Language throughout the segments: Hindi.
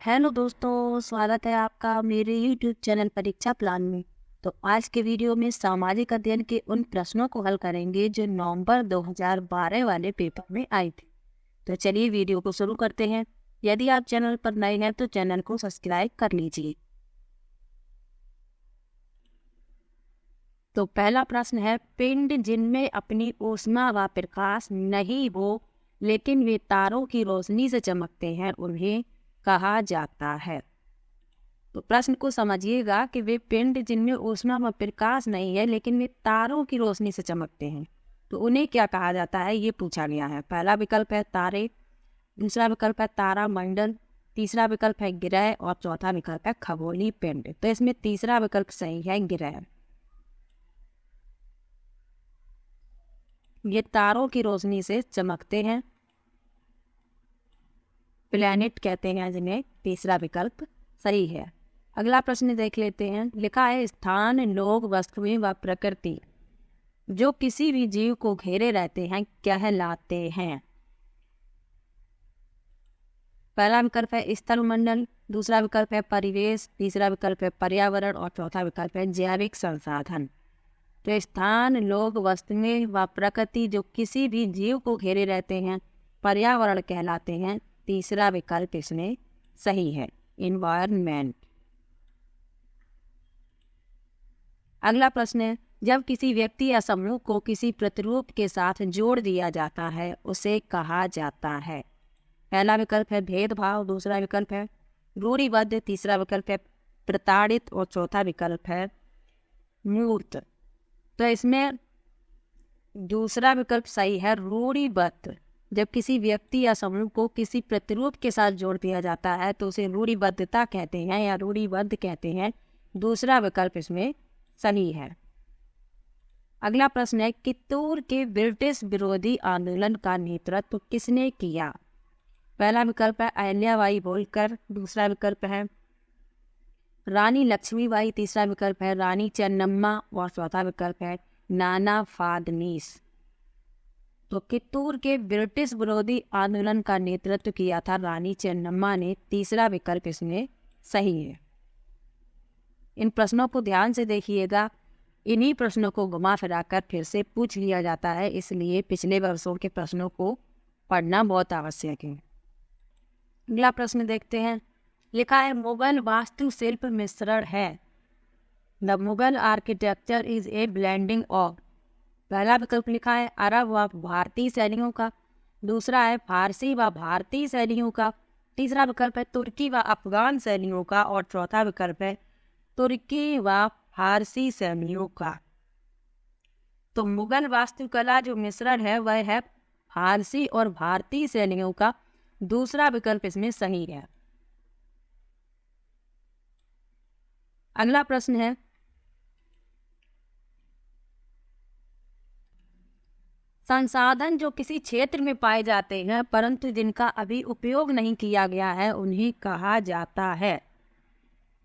हेलो दोस्तों, स्वागत है आपका मेरे YouTube चैनल परीक्षा प्लान में। तो आज के वीडियो में सामाजिक अध्ययन के उन प्रश्नों को हल करेंगे जो नवंबर 2012 वाले पेपर में आई थी। तो चलिए वीडियो को शुरू करते हैं। यदि आप चैनल पर नए हैं तो चैनल को सब्सक्राइब कर लीजिए। तो पहला प्रश्न है, पिंड जिनमें अपनी ऊष्मा व प्रकाश नहीं हो लेकिन वे तारों की रोशनी से चमकते हैं उन्हें कहा जाता है। तो प्रश्न को समझिएगा कि वे पिंड जिनमें ऊष्मा व प्रकाश नहीं है लेकिन वे तारों की रोशनी से चमकते हैं तो उन्हें क्या कहा जाता है, ये पूछा गया है। पहला विकल्प है तारे, दूसरा विकल्प है तारा मंडल, तीसरा विकल्प है ग्रह और चौथा विकल्प है खगोलीय पिंड। तो इसमें तीसरा विकल्प सही है, ग्रह। ये तारों की रोशनी से चमकते हैं, प्लैनेट कहते हैं जिन्हें। तीसरा विकल्प सही है। अगला प्रश्न देख लेते हैं। लिखा है, स्थान, लोग, वस्तुएं व प्रकृति जो किसी भी जीव को घेरे रहते हैं कहलाते हैं। पहला विकल्प है स्थलमंडल, दूसरा विकल्प है परिवेश, तीसरा विकल्प है पर्यावरण और चौथा विकल्प है जैविक संसाधन। तो स्थान, लोग, वस्तुएं व प्रकृति जो किसी भी जीव को घेरे रहते हैं पर्यावरण कहलाते हैं। तीसरा विकल्प इसमें सही है, इन्वायरमेंट। अगला प्रश्न है, जब किसी व्यक्ति या समूह को किसी प्रतिरूप के साथ जोड़ दिया जाता है उसे कहा जाता है। पहला विकल्प है भेदभाव, दूसरा विकल्प है रूढ़िबद्ध, तीसरा विकल्प है प्रताड़ित और चौथा विकल्प है मूर्त। तो इसमें दूसरा विकल्प सही है, रूढ़िबद्ध। जब किसी व्यक्ति या समूह को किसी प्रतिरूप के साथ जोड़ दिया जाता है तो उसे रूढ़िबद्धता कहते हैं या रूढ़िबद्ध कहते हैं। दूसरा विकल्प इसमें सही है। अगला प्रश्न है, कित्तूर के ब्रिटिश विरोधी आंदोलन का नेतृत्व किसने किया। पहला विकल्प है अहिल्याबाई होलकर, दूसरा विकल्प है रानी लक्ष्मीबाई, तीसरा विकल्प है रानी चेन्नम्मा और चौथा विकल्प है नाना फादनीस। तो कित्तूर के ब्रिटिश विरोधी आंदोलन का नेतृत्व किया था रानी चेन्नम्मा ने। तीसरा विकल्प इसमें सही है। इन प्रश्नों को ध्यान से देखिएगा। इन्हीं प्रश्नों को घुमा फिराकर फिर से पूछ लिया जाता है, इसलिए पिछले वर्षों के प्रश्नों को पढ़ना बहुत आवश्यक है। अगला प्रश्न देखते हैं। लिखा है, मुगल वास्तुशिल्प मिश्रण है। The Mughal architecture is a blending of. पहला विकल्प लिखा है अरब व भारतीय शैलियों का, दूसरा है फारसी व भारतीय शैलियों का, तीसरा विकल्प है तुर्की व अफगान शैलियों का और चौथा विकल्प है तुर्की व फारसी शैलियों का। तो मुगल वास्तुकला जो मिश्रण है वह है फारसी और भारतीय शैलियों का। दूसरा विकल्प इसमें सही है। अगला प्रश्न है, संसाधन जो किसी क्षेत्र में पाए जाते हैं परंतु जिनका अभी उपयोग नहीं किया गया है उन्हें कहा जाता है।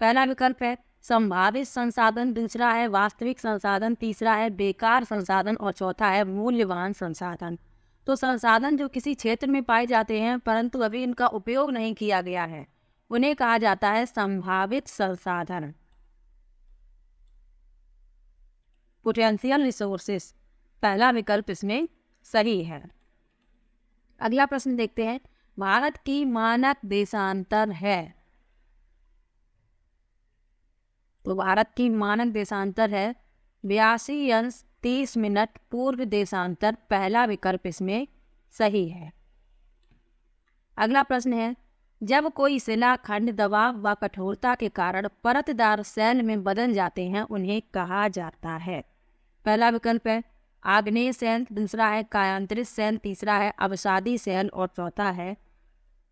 पहला विकल्प है संभावित संसाधन, दूसरा है वास्तविक संसाधन, तीसरा है बेकार संसाधन और चौथा है मूल्यवान संसाधन। तो संसाधन जो किसी क्षेत्र में पाए जाते हैं परंतु अभी इनका उपयोग नहीं किया गया है उन्हें कहा जाता है संभावित संसाधन, पोटेंशियल रिसोर्सेस। पहला विकल्प इसमें सही है। अगला प्रश्न देखते हैं। भारत की मानक देशांतर है। तो भारत की मानक देशांतर है 82 अंश 30 मिनट पूर्व देशांतर। पहला विकल्प इसमें सही है। अगला प्रश्न है, जब कोई शिलाखंड दबाव व कठोरता के कारण परतदार शैल में बदल जाते हैं उन्हें कहा जाता है। पहला विकल्प है आग्नेय शैल, दूसरा है कायांतरित शैल, तीसरा है अवसादी शैल और चौथा है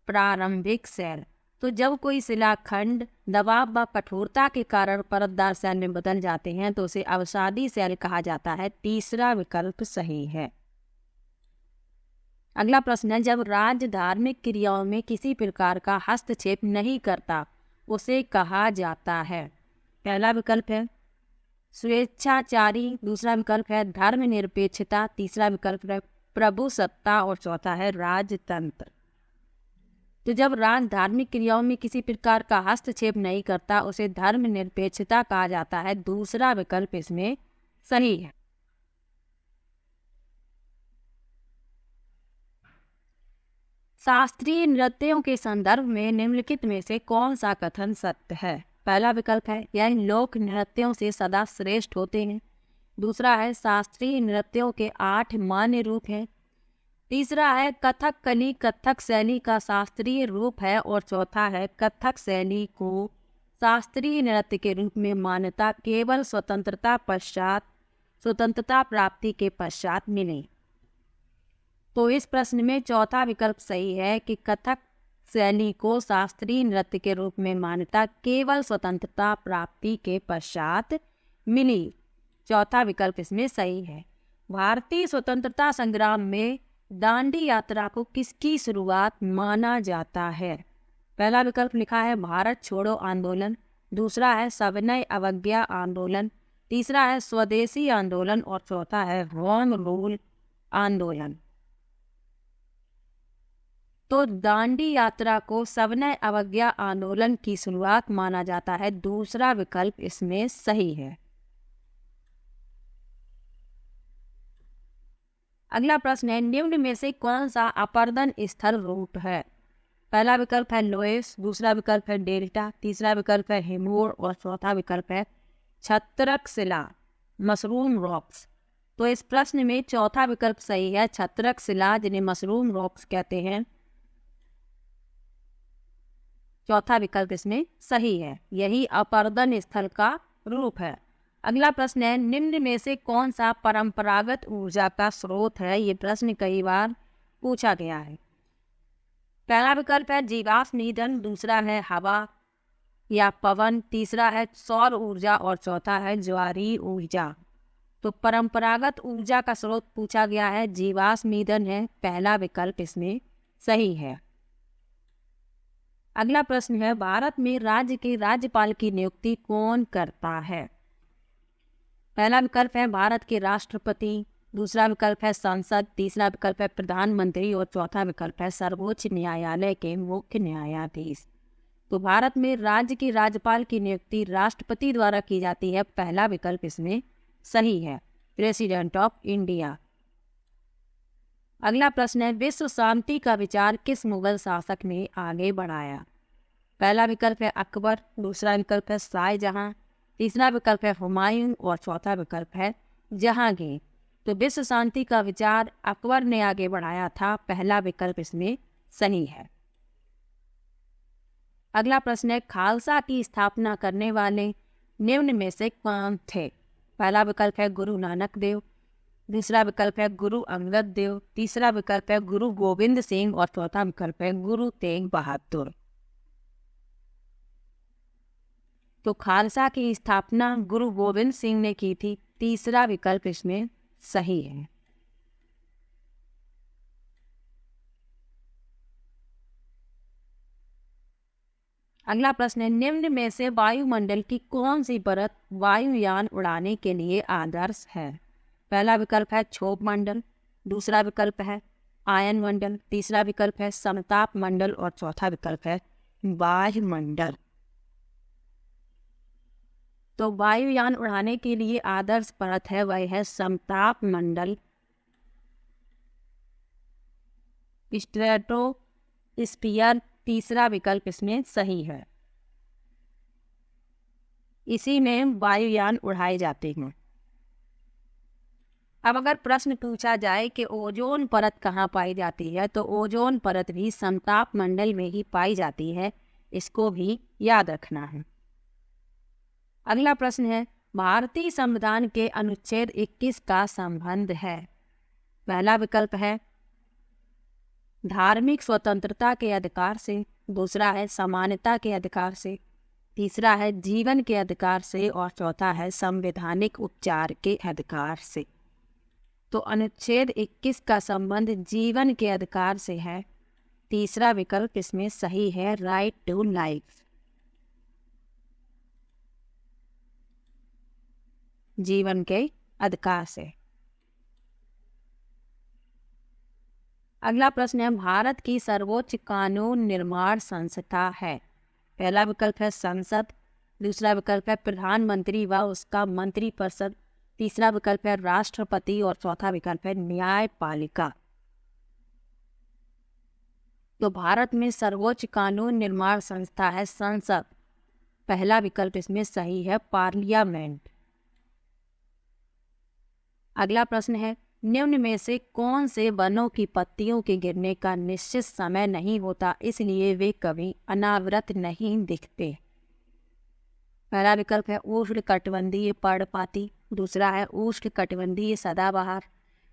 प्रारंभिक शैल। तो जब कोई शिलाखंड दबाव व कठोरता के कारण परतदार शैल में बदल जाते हैं तो उसे अवसादी शैल कहा जाता है। तीसरा विकल्प सही है। अगला प्रश्न है, जब राज्य धार्मिक क्रियाओं में किसी प्रकार का हस्तक्षेप नहीं करता उसे कहा जाता है। पहला विकल्प है स्वेच्छाचारी, दूसरा विकल्प है धर्मनिरपेक्षता, तीसरा विकल्प है प्रभुसत्ता और चौथा है राजतंत्र। तो जब राष्ट्र धार्मिक क्रियाओं में किसी प्रकार का हस्तक्षेप नहीं करता उसे धर्मनिरपेक्षता कहा जाता है। दूसरा विकल्प इसमें सही है। शास्त्रीय नृत्यों के संदर्भ में निम्नलिखित में से कौन सा कथन सत्य है? पहला विकल्प है यह लोक नृत्यों से सदा श्रेष्ठ होते हैं। दूसरा है शास्त्रीय नृत्यों के 8 मान्य रूप हैं। तीसरा है कथकली कथक शैली का शास्त्रीय रूप है। और चौथा है कथक शैली को शास्त्रीय नृत्य के रूप में मान्यता केवल स्वतंत्रता प्राप्ति के पश्चात मिली। तो इस प्रश्न में चौथा विकल्प सही है कि कथक शैली को शास्त्रीय नृत्य के रूप में मान्यता केवल स्वतंत्रता प्राप्ति के पश्चात मिली। चौथा विकल्प इसमें सही है। भारतीय स्वतंत्रता संग्राम में दांडी यात्रा को किसकी शुरुआत माना जाता है? पहला विकल्प लिखा है भारत छोड़ो आंदोलन। दूसरा है सविनय अवज्ञा आंदोलन। तीसरा है स्वदेशी आंदोलन। और चौथा है होम रूल आंदोलन। तो दांडी यात्रा को सविनय अवज्ञा आंदोलन की शुरुआत माना जाता है। दूसरा विकल्प इसमें सही है। अगला प्रश्न है निम्न में से कौन सा अपर्दन स्थल रूट है? पहला विकल्प है लोएस। दूसरा विकल्प है डेल्टा। तीसरा विकल्प है हिमोर। और चौथा विकल्प है छत्रक शिला मशरूम रॉक्स। तो इस प्रश्न में चौथा विकल्प सही है। छत्रक शिला जिन्हें मशरूम रॉक्स कहते हैं, चौथा विकल्प इसमें सही है। यही अपर्दन स्थल का रूप है। अगला प्रश्न है निम्न में से कौन सा परंपरागत ऊर्जा का स्रोत है? ये प्रश्न कई बार पूछा गया है। पहला विकल्प है जीवाश्म ईंधन। दूसरा है हवा या पवन। तीसरा है सौर ऊर्जा। और चौथा है ज्वारीय ऊर्जा। तो परंपरागत ऊर्जा का स्रोत पूछा गया है, जीवाश्म ईंधन है। पहला विकल्प इसमें सही है। अगला प्रश्न है भारत में राज्य के राज्यपाल की नियुक्ति कौन करता है? पहला विकल्प है भारत के राष्ट्रपति। दूसरा विकल्प है संसद। तीसरा विकल्प है प्रधानमंत्री। और चौथा विकल्प है सर्वोच्च न्यायालय के मुख्य न्यायाधीश। तो भारत में राज्य के राज्यपाल की नियुक्ति राष्ट्रपति द्वारा की जाती है। पहला विकल्प इसमें सही है, प्रेसिडेंट ऑफ इंडिया। अगला प्रश्न है विश्व शांति का विचार किस मुगल शासक ने आगे बढ़ाया? पहला विकल्प है अकबर। दूसरा विकल्प है शाहजहां। तीसरा विकल्प है हुमायूं। और चौथा विकल्प है जहांगीर। तो विश्व शांति का विचार अकबर ने आगे बढ़ाया था। पहला विकल्प इसमें सही है। अगला प्रश्न है खालसा की स्थापना करने वाले निम्न में से कौन थे? पहला विकल्प है गुरु नानक देव। दूसरा विकल्प है गुरु अंगद देव। तीसरा विकल्प है गुरु गोविंद सिंह। और चौथा विकल्प है गुरु तेग बहादुर। तो खालसा की स्थापना गुरु गोविंद सिंह ने की थी। तीसरा विकल्प इसमें सही है। अगला प्रश्न है निम्न में से वायुमंडल की कौन सी परत वायुयान उड़ाने के लिए आदर्श है? पहला विकल्प है क्षोभ मंडल। दूसरा विकल्प है आयन मंडल। तीसरा विकल्प है समताप मंडल। और चौथा विकल्प है वायुमंडल। तो वायुयान उड़ाने के लिए आदर्श परत है वह है समताप मंडल, स्ट्रेटोस्फियर। तीसरा विकल्प इसमें सही है। इसी में वायुयान उड़ाए जाते हैं। अब अगर प्रश्न पूछा जाए कि ओजोन परत कहाँ पाई जाती है, तो ओजोन परत भी समताप मंडल में ही पाई जाती है। इसको भी याद रखना है। अगला प्रश्न है भारतीय संविधान के अनुच्छेद 21 का संबंध है? पहला विकल्प है धार्मिक स्वतंत्रता के अधिकार से। दूसरा है समानता के अधिकार से। तीसरा है जीवन के अधिकार से। और चौथा है संवैधानिक उपचार के अधिकार से। तो अनुच्छेद 21 का संबंध जीवन के अधिकार से है। तीसरा विकल्प इसमें सही है, राइट टू लाइफ, जीवन के अधिकार से। अगला प्रश्न है, भारत की सर्वोच्च कानून निर्माण संस्था है। पहला विकल्प है संसद, दूसरा विकल्प है प्रधानमंत्री व उसका मंत्रिपरिषद, तीसरा विकल्प है राष्ट्रपति और चौथा विकल्प है न्यायपालिका। तो भारत में सर्वोच्च कानून निर्माण संस्था है संसद। पहला विकल्प इसमें सही है, पार्लियामेंट। अगला प्रश्न है, निम्न में से कौन से वनों की पत्तियों के गिरने का निश्चित समय नहीं होता, इसलिए वे कभी अनावृत नहीं दिखते। पहला विकल्प है उष्णकटिबंधीय पर्णपाती, दूसरा है उष्णकटिबंधीय सदाबहार,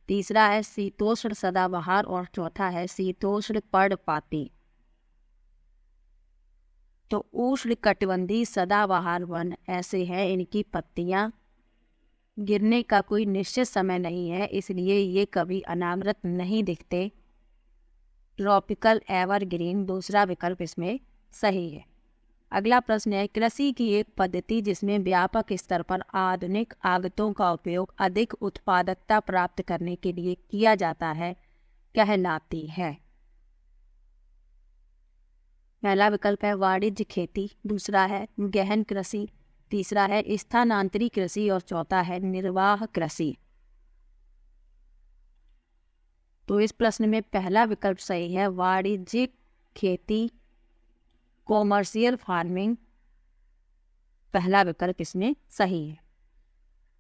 तीसरा है शीतोष्ण सदाबहार और चौथा है शीतोष्ण पर्णपाती। तो उष्णकटिबंधीय सदाबहार वन ऐसे हैं, इनकी पत्तियां गिरने का कोई निश्चित समय नहीं है, इसलिए ये कभी अनावृत नहीं दिखते। ट्रॉपिकल एवरग्रीन दूसरा विकल्प इसमें सही है। अगला प्रश्न है, कृषि की एक पद्धति जिसमें व्यापक स्तर पर आधुनिक आगतों का उपयोग अधिक उत्पादकता प्राप्त करने के लिए किया जाता है, कहलाती है। पहला विकल्प है वाणिज्य खेती, दूसरा है गहन कृषि, तीसरा है स्थानांतरी कृषि और चौथा है निर्वाह कृषि। तो इस प्रश्न में पहला विकल्प सही है, वाणिज्यिक खेती, कॉमर्शियल फार्मिंग, पहला विकल्प इसमें सही है।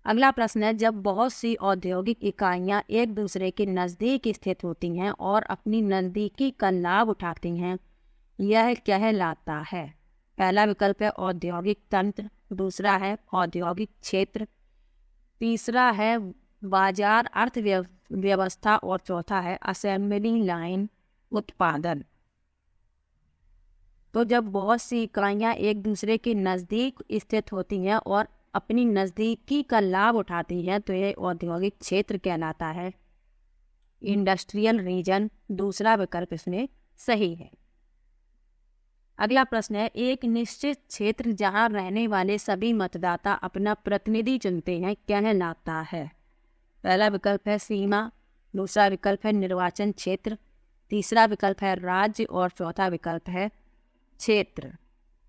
अगला प्रश्न है, जब बहुत सी औद्योगिक इकाइयां एक दूसरे के नज़दीक स्थित होती हैं और अपनी नज़दीकी का लाभ उठाती हैं, यह कहलाता है। पहला विकल्प है औद्योगिक तंत्र, दूसरा है औद्योगिक क्षेत्र, तीसरा है बाजार अर्थव्यवस्था और चौथा है असेंबली लाइन उत्पादन। तो जब बहुत सी इकाइयां एक दूसरे के नज़दीक स्थित होती हैं और अपनी नज़दीकी का लाभ उठाती हैं, तो यह औद्योगिक क्षेत्र कहलाता है, इंडस्ट्रियल रीजन दूसरा विकल्प इसमें सही है। अगला प्रश्न है, एक निश्चित क्षेत्र जहां रहने वाले सभी मतदाता अपना प्रतिनिधि चुनते हैं, कहलाता है। पहला विकल्प है सीमा, दूसरा विकल्प है निर्वाचन क्षेत्र, तीसरा विकल्प है राज्य और चौथा विकल्प है क्षेत्र।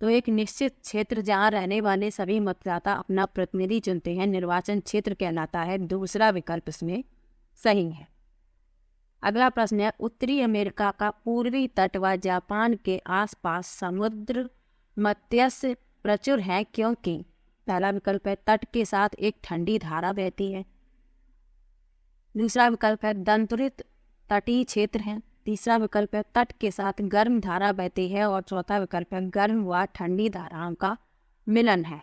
तो एक निश्चित क्षेत्र जहां रहने वाले सभी मतदाता अपना प्रतिनिधि चुनते हैं, निर्वाचन क्षेत्र कहलाता है, दूसरा विकल्प इसमें सही है। अगला प्रश्न है, उत्तरी अमेरिका का पूर्वी तट व जापान के आसपास समुद्र मत्स्य प्रचुर है, क्योंकि पहला विकल्प है तट के साथ एक ठंडी धारा बहती है, दूसरा विकल्प है दंतुरित तटीय क्षेत्र है, तीसरा विकल्प है तट के साथ गर्म धारा बहती है और चौथा विकल्प है गर्म व ठंडी धाराओं का मिलन है।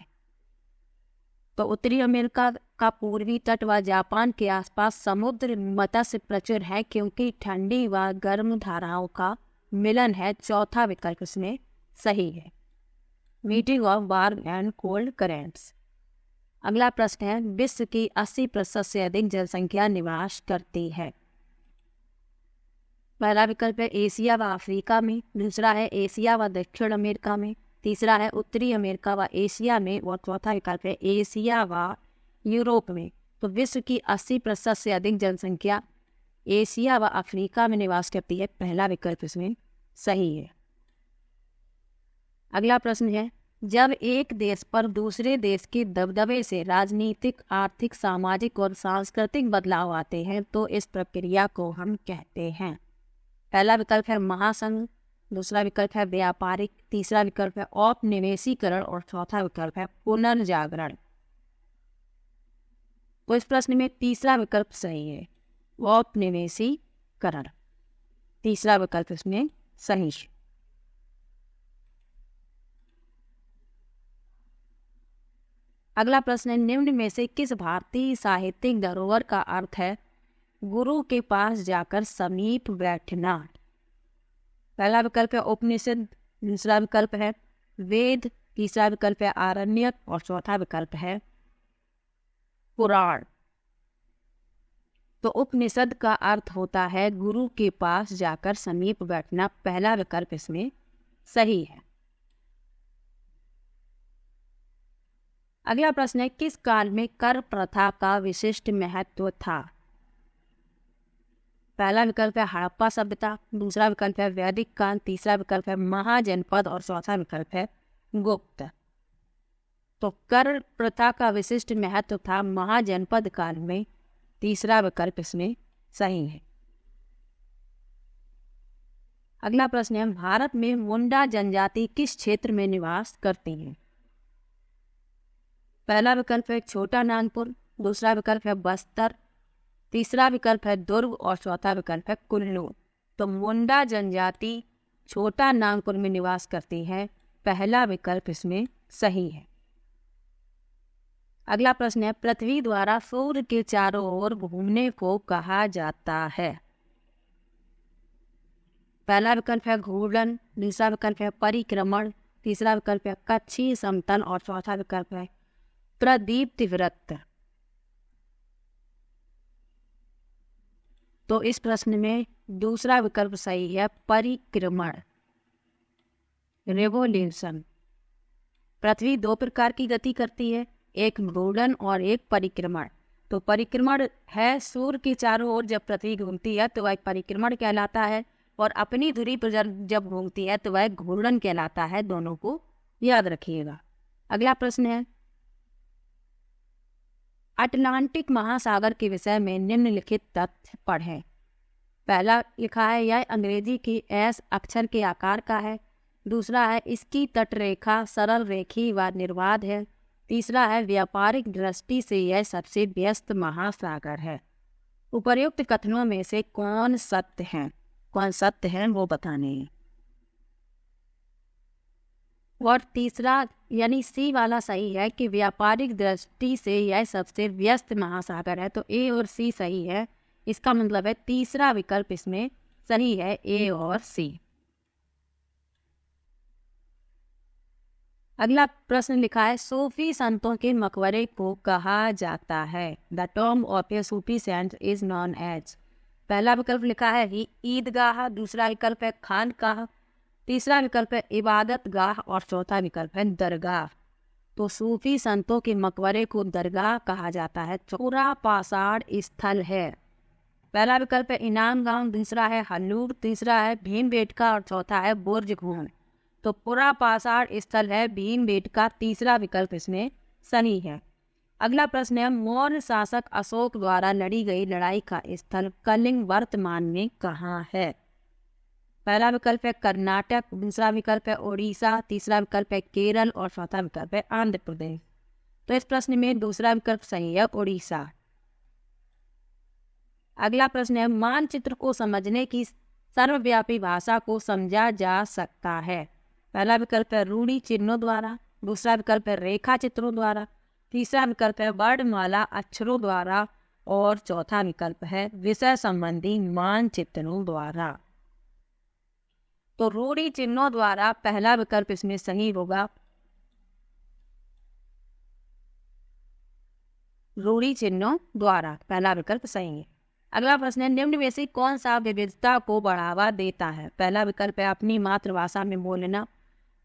तो उत्तरी अमेरिका का पूर्वी तट व जापान के आसपास समुद्र मत्स्य प्रचुर है, क्योंकि ठंडी व गर्म धाराओं का मिलन है, चौथा विकल्प इसमें सही है, meeting of warm and cold currents. अगला प्रश्न है, विश्व की 80% से अधिक जनसंख्या निवास करती है। पहला विकल्प है एशिया व अफ्रीका में, दूसरा है एशिया व दक्षिण अमेरिका में, तीसरा है उत्तरी अमेरिका व एशिया में और चौथा विकल्प है एशिया व यूरोप में। तो विश्व की 80% से अधिक जनसंख्या एशिया व अफ्रीका में निवास करती है, पहला विकल्प इसमें सही है। अगला प्रश्न है, जब एक देश पर दूसरे देश के दबदबे से राजनीतिक, आर्थिक, सामाजिक और सांस्कृतिक बदलाव आते हैं, तो इस प्रक्रिया को हम कहते हैं। पहला विकल्प है महासंघ, दूसरा विकल्प है व्यापारिक, तीसरा विकल्प है औपनिवेशीकरण और चौथा विकल्प है पुनर्जागरण। तो इस प्रश्न में तीसरा विकल्प सही है, औपनिवेशीकरण, तीसरा विकल्प इसमें सही है। अगला प्रश्न है, निम्न में से किस भारतीय साहित्यिक धरोहर का अर्थ है गुरु के पास जाकर समीप बैठना? पहला विकल्प है उपनिषद, दूसरा विकल्प है वेद, तीसरा विकल्प है आरण्यक और चौथा विकल्प है पुराण। तो उपनिषद का अर्थ होता है गुरु के पास जाकर समीप बैठना, पहला विकल्प इसमें सही है। अगला प्रश्न है, किस काल में कर प्रथा का विशिष्ट महत्व था? पहला विकल्प है हड़प्पा सभ्यता, दूसरा विकल्प है वैदिक काल, तीसरा विकल्प है महाजनपद और चौथा विकल्प है गुप्त। तो कर प्रथा का विशिष्ट महत्व था महाजनपद काल में, तीसरा विकल्प इसमें सही है। अगला प्रश्न है भारत में मुंडा जनजाति किस क्षेत्र में निवास करती है? पहला विकल्प है छोटा नागपुर, दूसरा विकल्प है बस्तर, तीसरा विकल्प है दुर्ग और चौथा विकल्प है कुल्लू। तो मुंडा जनजाति छोटा नागपुर में निवास करती है, पहला विकल्प इसमें सही है। अगला प्रश्न है पृथ्वी द्वारा सूर्य के चारों ओर घूमने को कहा जाता है? पहला विकल्प है घूर्णन, दूसरा विकल्प है परिक्रमण, तीसरा विकल्प है कच्छी समतल और चौथा विकल्प है प्रदीप्त वृत्त। तो इस प्रश्न में दूसरा विकल्प सही है, परिक्रमण, रेवोल्यूशन। पृथ्वी दो प्रकार की गति करती है, एक घूर्णन और एक परिक्रमण। तो परिक्रमण है सूर्य के चारों ओर जब पृथ्वी घूमती है तो वह परिक्रमण कहलाता है, और अपनी धुरी पर जब घूमती है तो वह घूर्णन कहलाता है। दोनों को याद रखिएगा। अगला प्रश्न है अटलांटिक महासागर के विषय में निम्नलिखित तथ्य पढ़ें। पहला लिखा है यह अंग्रेजी की एस अक्षर के आकार का है, दूसरा है इसकी तटरेखा सरल रेखी व निर्बाध है, तीसरा है व्यापारिक दृष्टि से यह सबसे व्यस्त महासागर है। उपर्युक्त कथनों में से कौन सत्य है वो बताने हैं। और तीसरा यानी सी वाला सही है कि व्यापारिक दृष्टि से यह सबसे व्यस्त महासागर है। तो ए और सी सही है, इसका मतलब है तीसरा विकल्प इसमें सही है, ए और सी। अगला प्रश्न लिखा है सूफी संतों के मकबरे को कहा जाता है? The tomb of a Sufi saint is known as. पहला विकल्प लिखा है ईदगाह, दूसरा विकल्प है खानकाह, तीसरा विकल्प है इबादत गाह और चौथा विकल्प है दरगाह। तो सूफी संतों के मकबरे को दरगाह कहा जाता है। चौरा पाषाण स्थल है। पहला विकल्प है इनाम गांव, दूसरा है हल्लूर, तीसरा है भीमबेटका और चौथा है बुर्ज खून। तो पूरा पाषाण स्थल है भीमबेटका, तीसरा विकल्प इसमें सही है। अगला प्रश्न है मौर्य शासक अशोक द्वारा लड़ी गई लड़ाई का स्थल कलिंग वर्तमान में कहाँ है? पहला विकल्प है कर्नाटक, दूसरा विकल्प है उड़ीसा, तीसरा विकल्प है केरल और चौथा विकल्प है आंध्र प्रदेश। तो इस प्रश्न में दूसरा विकल्प सही है, उड़ीसा। अगला प्रश्न है मानचित्र को समझने की सर्वव्यापी भाषा को समझा जा सकता है? पहला विकल्प है रूढ़ि चिन्हों द्वारा, दूसरा विकल्प है रेखा चित्रों द्वारा, तीसरा विकल्प है वर्णमाला अक्षरों द्वारा और चौथा विकल्प है विषय संबंधी मानचित्रों द्वारा। तो रूढ़ि चिन्हों द्वारा पहला विकल्प इसमें सही होगा, रूढ़ि चिन्हों द्वारा पहला विकल्प सही है। अगला प्रश्न है निम्न में से कौन सा विविधता को बढ़ावा देता है? पहला विकल्प है अपनी मातृभाषा में बोलना,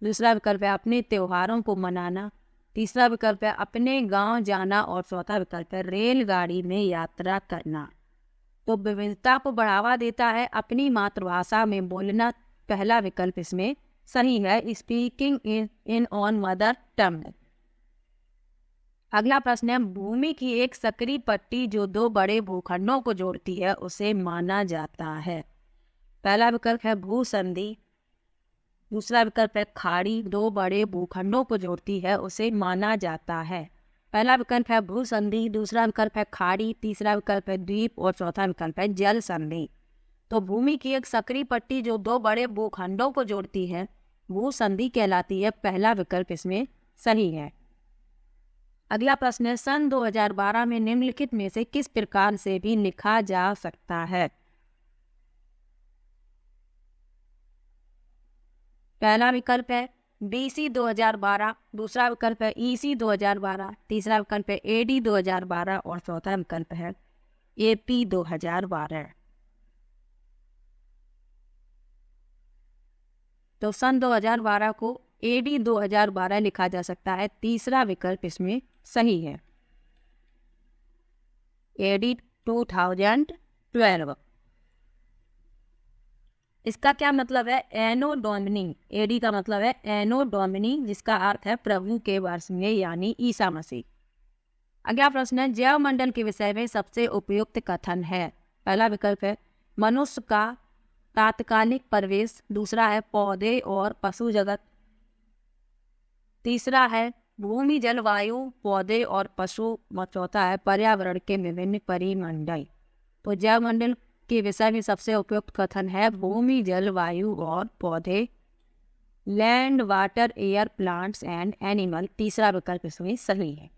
दूसरा विकल्प है अपने त्योहारों को मनाना, तीसरा विकल्प है अपने गांव जाना और चौथा विकल्प है रेलगाड़ी में यात्रा करना। तो विविधता को बढ़ावा देता है अपनी मातृभाषा में बोलना, पहला विकल्प इसमें सही है, speaking in on mother tongue. अगला प्रश्न है भूमि की एक सकरी पट्टी जो दो बड़े भूखंडों को जोड़ती है उसे माना जाता है? पहला विकल्प है भूसंधि, दूसरा विकल्प है खाड़ी, दो बड़े भूखंडों को जोड़ती है उसे माना जाता है। पहला विकल्प है भूसंधि, दूसरा विकल्प है खाड़ी, तीसरा विकल्प है द्वीप और चौथा विकल्प है जल संधि। तो भूमि की एक सकरी पट्टी जो दो बड़े भूखंडों को जोड़ती है भूसंधि कहलाती है, पहला विकल्प इसमें सही है। अगला प्रश्न है सन 2012 में निम्नलिखित में से किस प्रकार से भी लिखा जा सकता है? पहला विकल्प है BC 2012, दूसरा विकल्प है EC 2012, तीसरा विकल्प है AD 2012 और चौथा विकल्प है AP 2012। तो सन 2012 को AD 2012 लिखा जा सकता है, तीसरा विकल्प इसमें सही है, AD 2012। इसका क्या मतलब है? एनो डोमिनी। एडी का मतलब है एनो डोमिनी, जिसका अर्थ है प्रभु के वर्ष में, यानी ईसा मसीह। अगला प्रश्न है, जैव मंडल के विषय में सबसे उपयुक्त कथन है। पहला विकल्प है मनुष्य का तात्कालिक प्रवेश, दूसरा है पौधे और पशु जगत, तीसरा है भूमि जलवायु पौधे और पशु, और चौथा है पर्यावरण के विभिन्न परिमंडल। तो जैव मंडल के विषय में सबसे उपयुक्त कथन है भूमि जलवायु और पौधे, land water air plants and animal. तीसरा विकल्प इसमें सही है।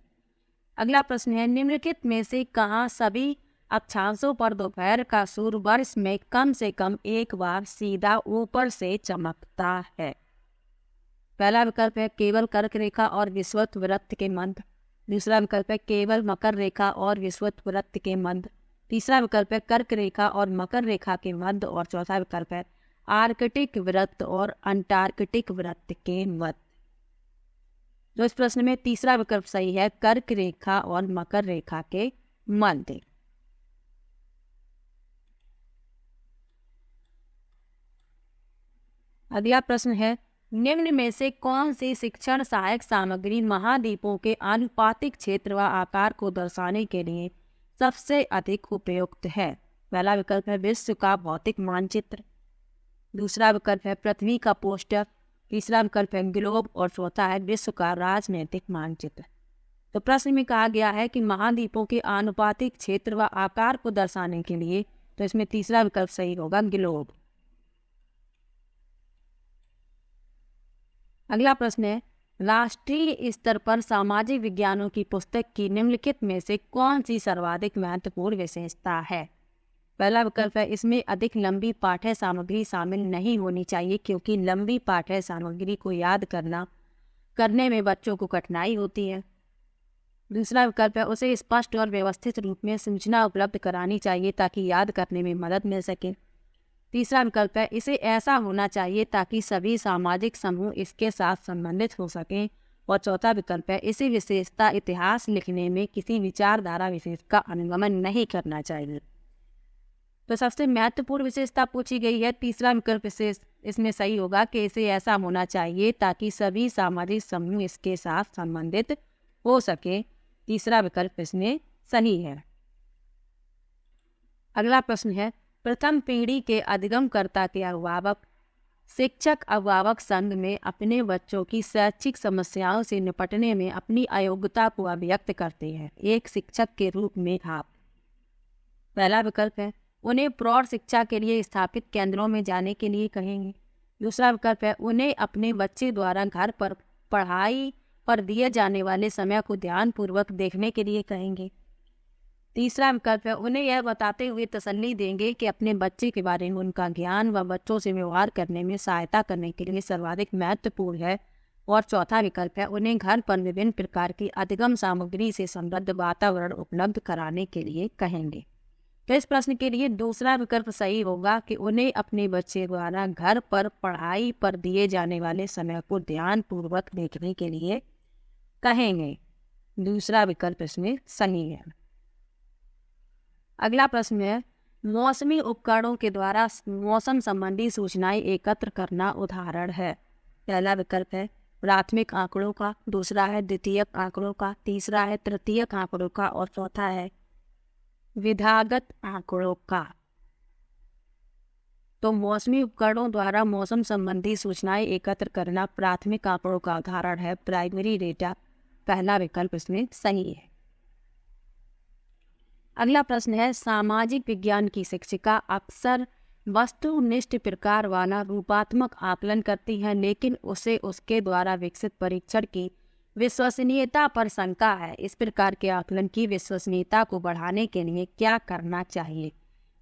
अगला प्रश्न है, निम्नलिखित में से कहाँ सभी अक्षांशों पर दोपहर का सूर्य वर्ष में कम से कम एक बार सीधा ऊपर से चमकता है? पहला विकल्प है केवल कर्क रेखा और विषुवत वृत्त के मध्य, दूसरा विकल्प है केवल मकर रेखा और विषुवत वृत्त के मध्य, तीसरा विकल्प है कर्क रेखा और मकर रेखा के मध्य, और चौथा विकल्प है आर्कटिक वृत्त और अंटार्कटिक वृत्त के मध्य। तो इस प्रश्न में तीसरा विकल्प सही है, कर्क रेखा और मकर रेखा के मध्य। अगला प्रश्न है, निम्न में से कौन सी शिक्षण सहायक सामग्री महाद्वीपों के आनुपातिक क्षेत्र व आकार को दर्शाने के लिए सबसे अधिक उपयुक्त है? पहला विकल्प है विश्व का भौतिक मानचित्र, दूसरा विकल्प है पृथ्वी का पोस्टर, तीसरा विकल्प है ग्लोब, और चौथा है विश्व का राजनीतिक मानचित्र। तो प्रश्न में कहा गया है कि महाद्वीपों के आनुपातिक क्षेत्र व आकार को दर्शाने के लिए, तो इसमें तीसरा विकल्प सही होगा, ग्लोब। अगला प्रश्न है, राष्ट्रीय स्तर पर सामाजिक विज्ञानों की पुस्तक की निम्नलिखित में से कौन सी सर्वाधिक महत्वपूर्ण विशेषता है? पहला विकल्प है इसमें अधिक लंबी पाठ्य सामग्री शामिल नहीं होनी चाहिए, क्योंकि लंबी पाठ्य सामग्री को याद करने में बच्चों को कठिनाई होती है। दूसरा विकल्प है उसे स्पष्ट और व्यवस्थित रूप में सूचना उपलब्ध करानी चाहिए ताकि याद करने में मदद मिल सके। तीसरा विकल्प है इसे ऐसा होना चाहिए ताकि सभी सामाजिक समूह इसके साथ संबंधित हो सकें, और चौथा विकल्प है इसी विशेषता इतिहास लिखने में किसी विचारधारा विशेष का अनुगमन नहीं करना चाहिए। तो सबसे महत्वपूर्ण विशेषता पूछी गई है, तीसरा विकल्प इसमें सही होगा कि इसे ऐसा होना चाहिए ताकि सभी सामाजिक समूह इसके साथ संबंधित हो सके। तीसरा विकल्प इसमें सही है। अगला प्रश्न है, प्रथम पीढ़ी के अधिगमकर्ता के अभिभावक शिक्षक अभिभावक संघ में अपने बच्चों की शैक्षिक समस्याओं से निपटने में अपनी अयोग्यता को अभिव्यक्त करते हैं एक शिक्षक के रूप में आप। पहला विकल्प है उन्हें प्रौढ़ शिक्षा के लिए स्थापित केंद्रों में जाने के लिए कहेंगे। दूसरा विकल्प है उन्हें अपने बच्चे द्वारा घर पर पढ़ाई पर दिए जाने वाले समय को ध्यानपूर्वक देखने के लिए कहेंगे। तीसरा विकल्प है उन्हें यह बताते हुए तसल्ली देंगे कि अपने बच्चे के बारे में उनका ज्ञान व बच्चों से व्यवहार करने में सहायता करने के लिए सर्वाधिक महत्वपूर्ण है। और चौथा विकल्प है उन्हें घर पर विभिन्न प्रकार की अधिगम सामग्री से समृद्ध वातावरण उपलब्ध कराने के लिए कहेंगे। तो इस प्रश्न के लिए दूसरा विकल्प सही होगा कि उन्हें अपने बच्चे द्वारा घर पर पढ़ाई पर दिए जाने वाले समय को ध्यानपूर्वक देखने के लिए कहेंगे। दूसरा विकल्प इसमें सही है। अगला प्रश्न है, मौसमी उपकरणों के द्वारा मौसम संबंधी सूचनाएं एकत्र करना उदाहरण है। पहला विकल्प है प्राथमिक आंकड़ों का, दूसरा है द्वितीयक आंकड़ों का, तीसरा है तृतीयक आंकड़ों का, और चौथा है विधागत आंकड़ों का। तो मौसमी उपकरणों द्वारा मौसम संबंधी सूचनाएं एकत्र करना प्राथमिक आंकड़ों का उदाहरण है प्राइमरी डेटा। पहला विकल्प इसमें सही है। अगला प्रश्न है, सामाजिक विज्ञान की शिक्षिका अक्सर वस्तुनिष्ठ प्रकार वाला रूपात्मक आकलन करती है, लेकिन उसे उसके द्वारा विकसित परीक्षण की विश्वसनीयता पर शंका है। इस प्रकार के आकलन की विश्वसनीयता को बढ़ाने के लिए क्या करना चाहिए?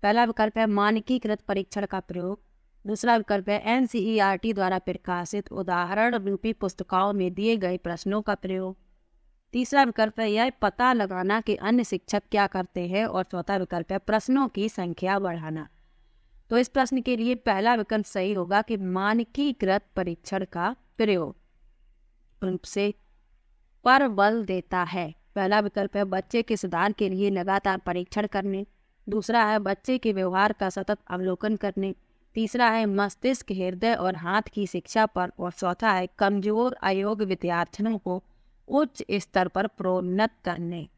पहला विकल्प है मानकीकृत परीक्षण का प्रयोग, दूसरा विकल्प है NCERT द्वारा प्रकाशित उदाहरण रूपी पुस्तिकाओं में दिए गए प्रश्नों का प्रयोग, तीसरा विकल्प है यह पता लगाना कि अन्य शिक्षक क्या करते हैं, और चौथा विकल्प है प्रश्नों की संख्या बढ़ाना। तो इस प्रश्न के लिए पहला विकल्प सही होगा कि मानकीकृत परीक्षण का प्रयोग रूप से पर बल देता है। पहला विकल्प है बच्चे के सुधार के लिए लगातार परीक्षण करने, दूसरा है बच्चे के व्यवहार का सतत अवलोकन करने, तीसरा है मस्तिष्क, हृदय और हाथ की शिक्षा पर, और चौथा है कमजोर अयोग्य विद्यार्थियों को उच्च स्तर पर प्रोन्नत करने।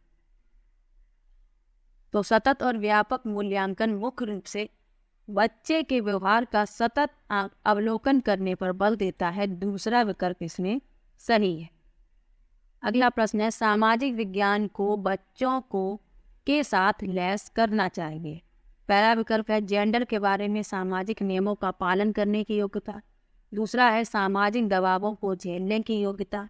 तो सतत और व्यापक मूल्यांकन मुख्य रूप से बच्चे के व्यवहार का सतत अवलोकन करने पर बल देता है। दूसरा विकल्प इसमें सही है। अगला प्रश्न है सामाजिक विज्ञान को बच्चों को के साथ लैस करना चाहिए। पहला विकल्प है जेंडर के बारे में सामाजिक नियमों का पालन करने की योग्यता। दूसरा है सामाजिक दबावों को झेलने की योग्यता।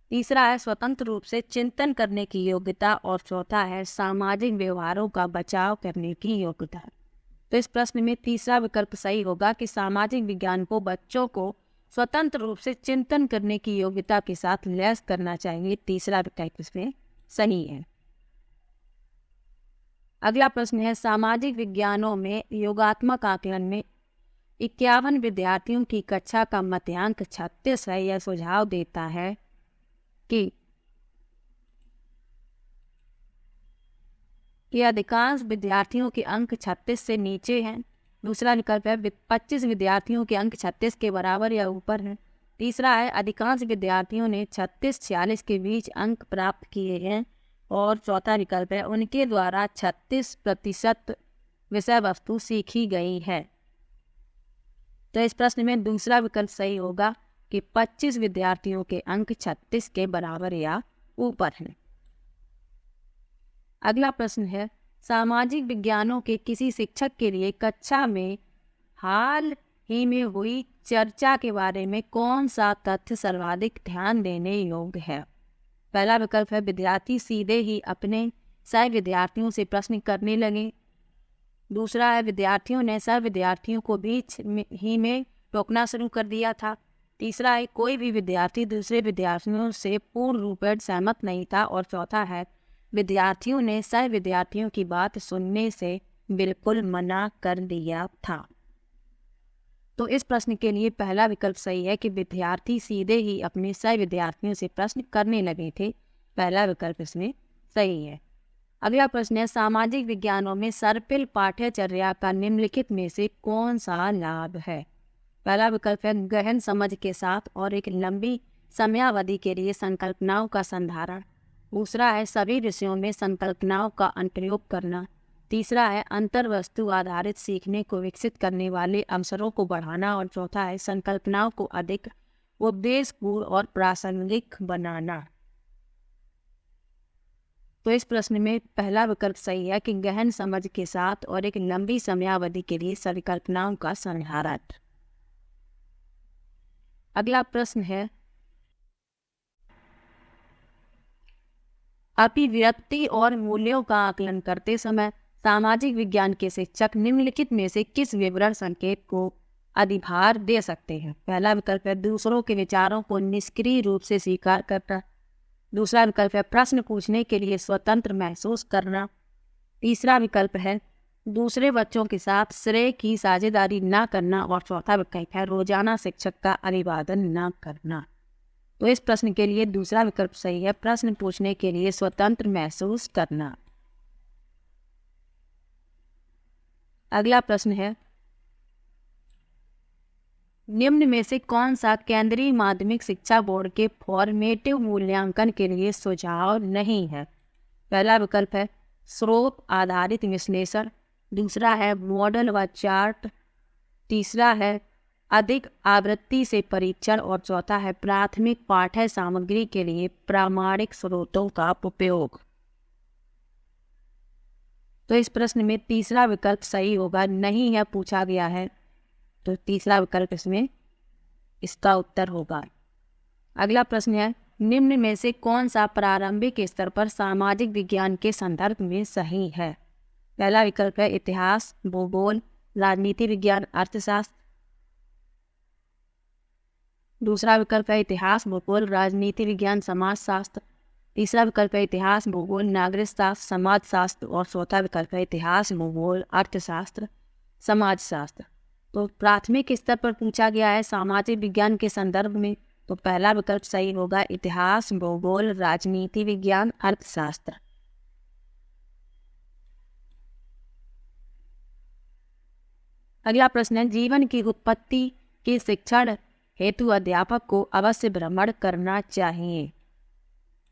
तीसरा है स्वतंत्र रूप से चिंतन करने की योग्यता। और चौथा है सामाजिक व्यवहारों का बचाव करने की योग्यता। तो इस प्रश्न में तीसरा विकल्प सही होगा कि सामाजिक विज्ञान को बच्चों को स्वतंत्र रूप से चिंतन करने की योग्यता के साथ लैस करना चाहिए। तीसरा विकल्प इसमें सही है। अगला प्रश्न है सामाजिक विज्ञानों में योगात्मक आकलन में 51 विद्यार्थियों की कक्षा का मध्यांक 36 है। यह सुझाव देता है कि अधिकांश विद्यार्थियों के अंक 36 से नीचे हैं। दूसरा विकल्प है 25 विद्यार्थियों के अंक 36 के बराबर या ऊपर हैं। तीसरा है अधिकांश विद्यार्थियों ने 36-46 के बीच अंक प्राप्त किए हैं। और चौथा विकल्प है उनके द्वारा 36% विषय वस्तु सीखी गई है। तो इस प्रश्न में दूसरा विकल्प सही होगा कि 25 विद्यार्थियों के अंक 36 के बराबर या ऊपर हैं। अगला प्रश्न है सामाजिक विज्ञानों के किसी शिक्षक के लिए कक्षा में हाल ही में हुई चर्चा के बारे में कौन सा तथ्य सर्वाधिक ध्यान देने योग्य है। पहला विकल्प है विद्यार्थी सीधे ही अपने सह विद्यार्थियों से प्रश्न करने लगे। दूसरा है विद्यार्थियों ने सह विद्यार्थियों को बीच ही में टोकना शुरू कर दिया था। तीसरा है कोई भी विद्यार्थी दूसरे विद्यार्थियों से पूर्ण रूप से सहमत नहीं था। और चौथा है विद्यार्थियों ने सह विद्यार्थियों की बात सुनने से बिल्कुल मना कर दिया था। तो इस प्रश्न के लिए पहला विकल्प सही है कि विद्यार्थी सीधे ही अपने सह विद्यार्थियों से प्रश्न करने लगे थे। पहला विकल्प इसमें सही है। अगला प्रश्न है सामाजिक विज्ञानों में सर्पिल पाठ्यचर्या का निम्नलिखित में से कौन सा लाभ है। पहला विकल्प है गहन समझ के साथ और एक लंबी समयावधि के लिए संकल्पनाओं का संधारण। दूसरा है सभी विषयों में संकल्पनाओं का अनुप्रयोग करना। तीसरा है अंतर्वस्तु आधारित सीखने को विकसित करने वाले अवसरों को बढ़ाना। और चौथा है संकल्पनाओं को अधिक उद्देश्यपूर्ण और प्रासंगिक बनाना। तो इस प्रश्न में पहला विकल्प सही है कि गहन समझ के साथ और एक लंबी समयावधि के लिए संकल्पनाओं का संधारण। अगला प्रश्न है अभिव्यक्ति और मूल्यों का आकलन करते समय सामाजिक विज्ञान के शिक्षक निम्नलिखित में से किस विवरण संकेत को अधिभार दे सकते हैं। पहला विकल्प है दूसरों के विचारों को निष्क्रिय रूप से स्वीकार करना। दूसरा विकल्प है प्रश्न पूछने के लिए स्वतंत्र महसूस करना। तीसरा विकल्प है दूसरे बच्चों के साथ श्रेय की साझेदारी न करना। और चौथा विकल्प है रोजाना शिक्षक का अभिवादन न करना। तो इस प्रश्न के लिए दूसरा विकल्प सही है, प्रश्न पूछने के लिए स्वतंत्र महसूस करना। अगला प्रश्न है निम्न में से कौन सा केंद्रीय माध्यमिक शिक्षा बोर्ड के फॉर्मेटिव मूल्यांकन के लिए सुझाव नहीं है। पहला विकल्प है स्रोत आधारित विश्लेषण। दूसरा है मॉडल व चार्ट। तीसरा है अधिक आवृत्ति से परीक्षण। और चौथा है प्राथमिक पाठ्य सामग्री के लिए प्रामाणिक स्रोतों का उपयोग। तो इस प्रश्न में तीसरा विकल्प सही होगा, नहीं है पूछा गया है, तो तीसरा विकल्प इसमें इसका उत्तर होगा। अगला प्रश्न है निम्न में से कौन सा प्रारंभिक स्तर पर सामाजिक विज्ञान के संदर्भ में सही है। पहला विकल्प है इतिहास, भूगोल, राजनीति विज्ञान, अर्थशास्त्र। दूसरा विकल्प है इतिहास, भूगोल, राजनीति विज्ञान, समाजशास्त्र। तीसरा विकल्प है इतिहास, भूगोल, नागरिक शास्त्र, समाजशास्त्र। और चौथा विकल्प है इतिहास, भूगोल, अर्थशास्त्र, समाजशास्त्र। तो प्राथमिक स्तर पर पूछा गया है सामाजिक विज्ञान के संदर्भ में, तो पहला विकल्प सही होगा इतिहास, भूगोल, राजनीति विज्ञान, अर्थशास्त्र। अगला प्रश्न है, जीवन की उत्पत्ति के शिक्षण हेतु अध्यापक को अवश्य भ्रमण करना चाहिए।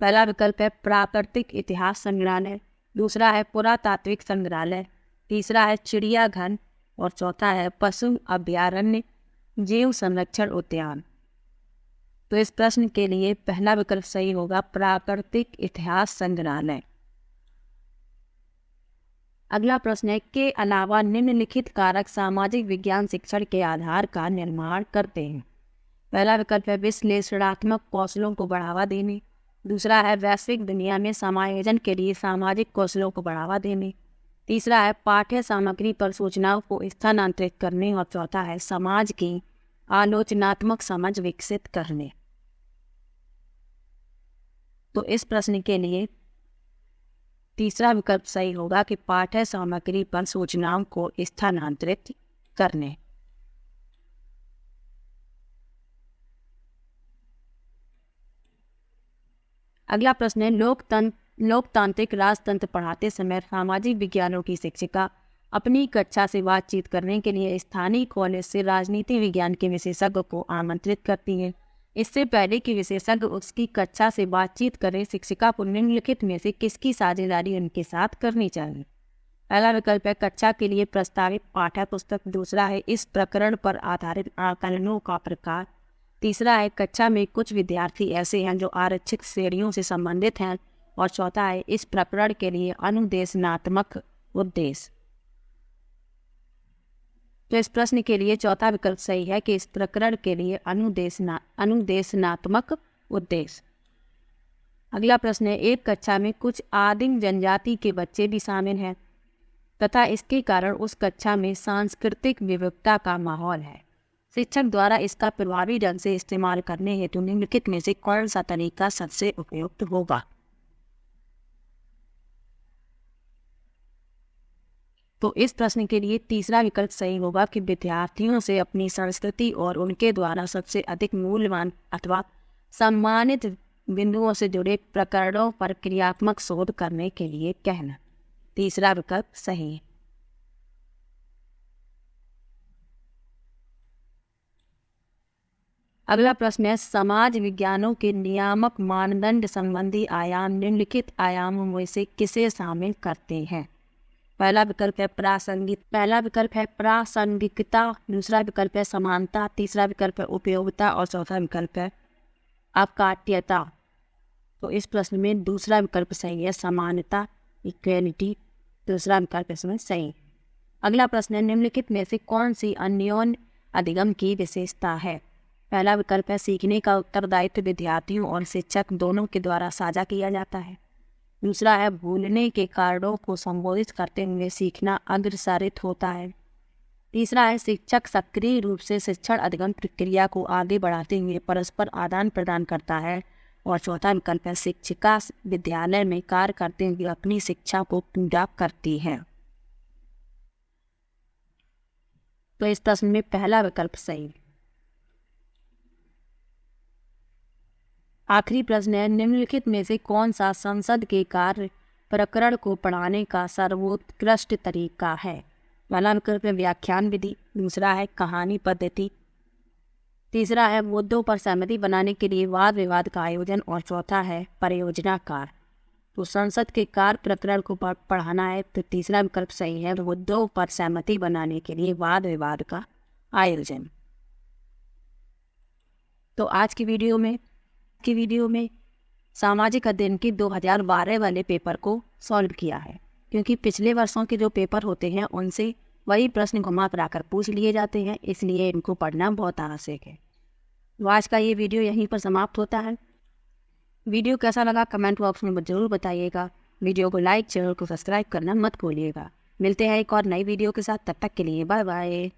पहला विकल्प है प्राकृतिक इतिहास संग्रहालय, दूसरा है पुरातात्विक संग्रहालय, तीसरा है चिड़ियाघर और चौथा है पशु अभयारण्य जीव संरक्षण उद्यान। तो इस प्रश्न के लिए पहला विकल्प सही होगा, प्राकृतिक इतिहास संग्रहालय। अगला प्रश्न है, के अलावा निम्नलिखित कारक सामाजिक विज्ञान शिक्षण के आधार का निर्माण करते हैं। पहला विकल्प है विश्लेषणात्मक कौशलों को बढ़ावा देने, दूसरा है वैश्विक दुनिया में समायोजन के लिए सामाजिक कौशलों को बढ़ावा देने, तीसरा है पाठ्य सामग्री पर सूचनाओं को स्थानांतरित करने और चौथा है समाज की आलोचनात्मक समझ विकसित करने। तो इस प्रश्न के लिए तीसरा विकल्प सही होगा कि पाठ्य सामग्री पर सूचनाओं को स्थानांतरित करने। अगला प्रश्न है, लोकतांत्रिक राजतंत्र पढ़ाते समय सामाजिक विज्ञानों की शिक्षिका अपनी कक्षा से बातचीत करने के लिए स्थानीय कॉलेज से राजनीति विज्ञान के विशेषज्ञ को आमंत्रित करती है। इससे पहले कि विशेषज्ञ उसकी कक्षा से बातचीत करें, शिक्षिका को निम्नलिखित में से किसकी साझेदारी उनके साथ करनी चाहिए। पहला विकल्प है कक्षा के लिए प्रस्तावित पाठ्य पुस्तक, दूसरा है इस प्रकरण पर आधारित आकलनों का प्रकार, तीसरा है कक्षा में कुछ विद्यार्थी ऐसे हैं जो आरक्षित श्रेणियों से संबंधित हैं और चौथा है इस प्रकरण के लिए अनुदेशनात्मक उद्देश्य। तो इस प्रश्न के लिए चौथा विकल्प सही है कि इस प्रकरण के लिए अनुदेशनात्मक उद्देश्य। अगला प्रश्न है, एक कक्षा में कुछ आदिम जनजाति के बच्चे भी शामिल हैं तथा इसके कारण उस कक्षा में सांस्कृतिक विविधता का माहौल है। शिक्षक द्वारा इसका प्रभावी ढंग से इस्तेमाल करने हेतु निम्नलिखित में से कौन सा तरीका सबसे उपयुक्त होगा। तो इस प्रश्न के लिए तीसरा विकल्प सही होगा कि विद्यार्थियों से अपनी संस्कृति और उनके द्वारा सबसे अधिक मूल्यवान अथवा सम्मानित बिंदुओं से जुड़े प्रकरणों पर क्रियात्मक शोध करने के लिए कहना। तीसरा विकल्प सही है। अगला प्रश्न है, समाज विज्ञानों के नियामक मानदंड संबंधी आयाम निम्नलिखित आयामों में से किसे शामिल करते हैं। पहला विकल्प है प्रासंगिकता, दूसरा विकल्प है समानता, तीसरा विकल्प है उपयोगिता और चौथा विकल्प है अकाट्यता। तो इस प्रश्न में दूसरा विकल्प सही है, समानता, इक्वेलिटी, दूसरा विकल्प इसमें सही। अगला प्रश्न है, निम्नलिखित में से कौन सी अन्योन्य अधिगम की विशेषता है। पहला विकल्प है सीखने का उत्तरदायित्व विद्यार्थियों और शिक्षक दोनों के द्वारा साझा किया जाता है, दूसरा है भूलने के कारणों को संबोधित करते हुए सीखना अग्रसारित होता है, तीसरा है शिक्षक सक्रिय रूप से शिक्षण अधिगम प्रक्रिया को आगे बढ़ाते हुए परस्पर आदान प्रदान करता है और चौथा विकल्प है शिक्षिका विद्यालय में कार्य करते हुए अपनी शिक्षा को पूरा करती है। तो इस प्रश्न में पहला विकल्प सही। आखिरी प्रश्न है, निम्नलिखित में से कौन सा संसद के कार्य प्रकरण को पढ़ाने का सर्वोत्कृष्ट तरीका है। पहला विकल्प है व्याख्यान विधि, दूसरा है कहानी पद्धति, तीसरा है मुद्दों पर सहमति बनाने के लिए वाद विवाद का आयोजन और चौथा है परियोजना कार्य। तो संसद के कार्य प्रकरण को पढ़ाना है तो तीसरा विकल्प सही है, मुद्दों पर सहमति बनाने के लिए वाद विवाद का आयोजन। तो आज की वीडियो में सामाजिक अध्ययन की 2012 वाले पेपर को सॉल्व किया है, क्योंकि पिछले वर्षों के जो पेपर होते हैं उनसे वही प्रश्न घुमा फिरा कर पूछ लिए जाते हैं, इसलिए इनको पढ़ना बहुत आवश्यक है। तो आज का ये वीडियो यहीं पर समाप्त होता है। वीडियो कैसा लगा कमेंट बॉक्स में ज़रूर बताइएगा। वीडियो को लाइक, चैनल को सब्सक्राइब करना मत भूलिएगा। मिलते हैं एक और नई वीडियो के साथ, तब तक के लिए बाय बाय।